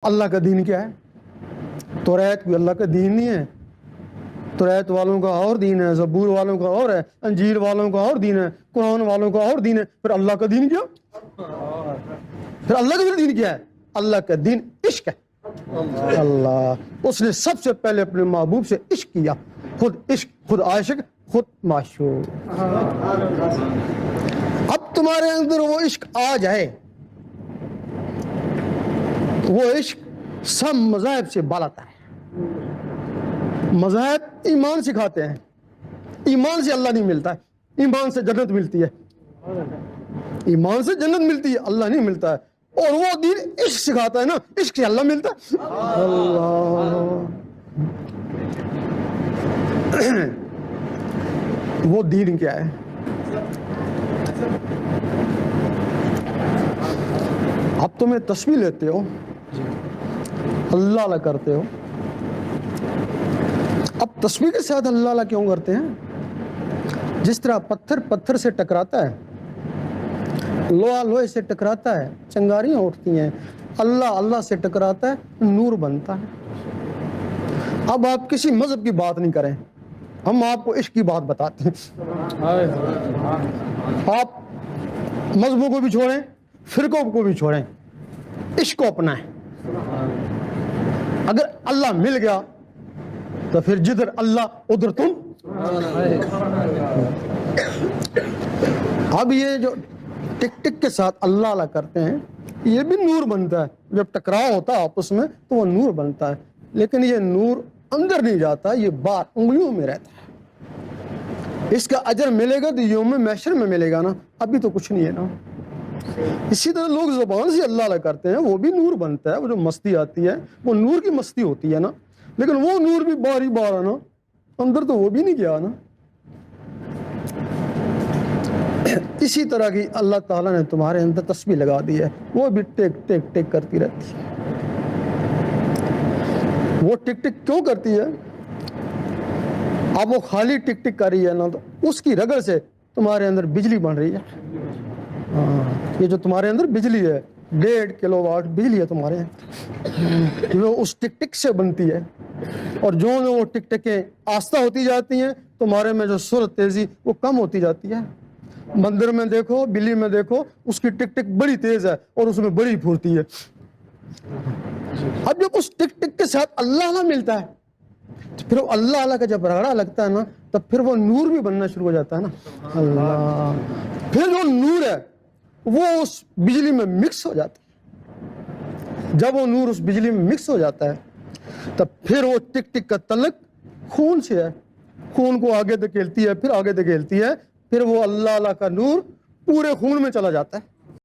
اللہ کا دین کیا ہے؟ توریت کوئی اللہ کا دین نہیں ہے. توریت والوں کا اور دین ہے, زبور والوں کا اور ہے, انجیل والوں کا اور دین ہے, قرآن والوں کا اور دین ہے. پھر اللہ کا دین کیا؟ پھر اللہ کا دین کیا ہے؟ اللہ کا دین عشق ہے. اللہ اس نے سب سے پہلے اپنے محبوب سے عشق کیا. خود عشق, خود عاشق, خود معشوق. اب تمہارے اندر وہ عشق آ جائے, وہ عشق سب مذاہب سے بالاتا ہے. مذاہب ایمان سکھاتے ہیں, ایمان سے اللہ نہیں ملتا ہے, ایمان سے جنت ملتی ہے. ایمان سے جنت ملتی ہے, اللہ نہیں ملتا ہے. اور وہ دین عشق سکھاتا ہے نا, عشق سے اللہ ملتا ہے. اللہ وہ دین کیا ہے؟ اب تمہیں تسبیح لیتے ہو, اللہ اللہ کرتے ہو. اب تسبیح کے ساتھ اللہ اللہ کیوں کرتے ہیں؟ جس طرح پتھر پتھر سے ٹکراتا ہے, لوہا لوہے سے ٹکراتا ہے, چنگاریاں اٹھتی ہیں, اللہ اللہ سے ٹکراتا ہے, نور بنتا ہے. اب آپ کسی مذہب کی بات نہیں کریں, ہم آپ کو عشق کی بات بتاتے ہیں. آپ مذہبوں کو بھی چھوڑیں, فرقوں کو بھی چھوڑیں, عشق کو اپنائیں. اگر اللہ مل گیا تو پھر جدھر اللہ ادھر تم. اب یہ جو ٹک ٹک کے ساتھ اللہ اللہ کرتے ہیں, یہ بھی نور بنتا ہے. جب ٹکراؤ ہوتا ہے آپس میں تو وہ نور بنتا ہے, لیکن یہ نور اندر نہیں جاتا, یہ باہر انگلیوں میں رہتا ہے. اس کا اجر ملے گا تو یوم محشر میں ملے گا نا, ابھی تو کچھ نہیں ہے نا. اسی طرح لوگ زبان سے اللہ اللہ کرتے ہیں, وہ بھی نور بنتا ہے. وہ جو مستی آتی ہے وہ نور کی مستی ہوتی ہے نا, لیکن وہ نور بھی باری بار آنا, اندر تو وہ بھی نہیں گیا نا. اسی طرح کی اللہ تعالیٰ نے تمہارے اندر تسبیح لگا دی ہے, وہ بھی ٹک ٹک ٹک کرتی رہتی ہے. وہ ٹک ٹک کیوں کرتی ہے؟ اب وہ خالی ٹک ٹک کر رہی ہے نا, تو اس کی رگڑ سے تمہارے اندر بجلی بن رہی ہے. یہ جو تمہارے اندر بجلی ہے, 1.5 کلو واٹ بجلی ہے تمہارے اندر, جو اس ٹک ٹک سے بنتی ہے. اور جو وہ ٹک ٹکیں آہستہ ہوتی جاتی ہیں, تمہارے میں جو سرعت تیزی وہ کم ہوتی جاتی ہے. بندر میں دیکھو, بلی میں دیکھو, اس کی ٹک ٹک بڑی تیز ہے اور اس میں بڑی پھرتی ہے. اب جب اس ٹک ٹک کے ساتھ اللہ اللہ ملتا ہے, تو پھر اللہ اللہ کا جب رگڑا لگتا ہے نا, تب پھر وہ نور بھی بننا شروع ہو جاتا ہے نا. اللہ پھر جو نور ہے وہ اس بجلی میں مکس ہو جاتا ہے. جب وہ نور اس بجلی میں مکس ہو جاتا ہے, تب پھر وہ ٹک ٹک کا تعلق خون سے ہے. خون کو آگے دھکیلتی ہے, پھر آگے دھکیلتی ہے, پھر وہ اللہ اللہ کا نور پورے خون میں چلا جاتا ہے.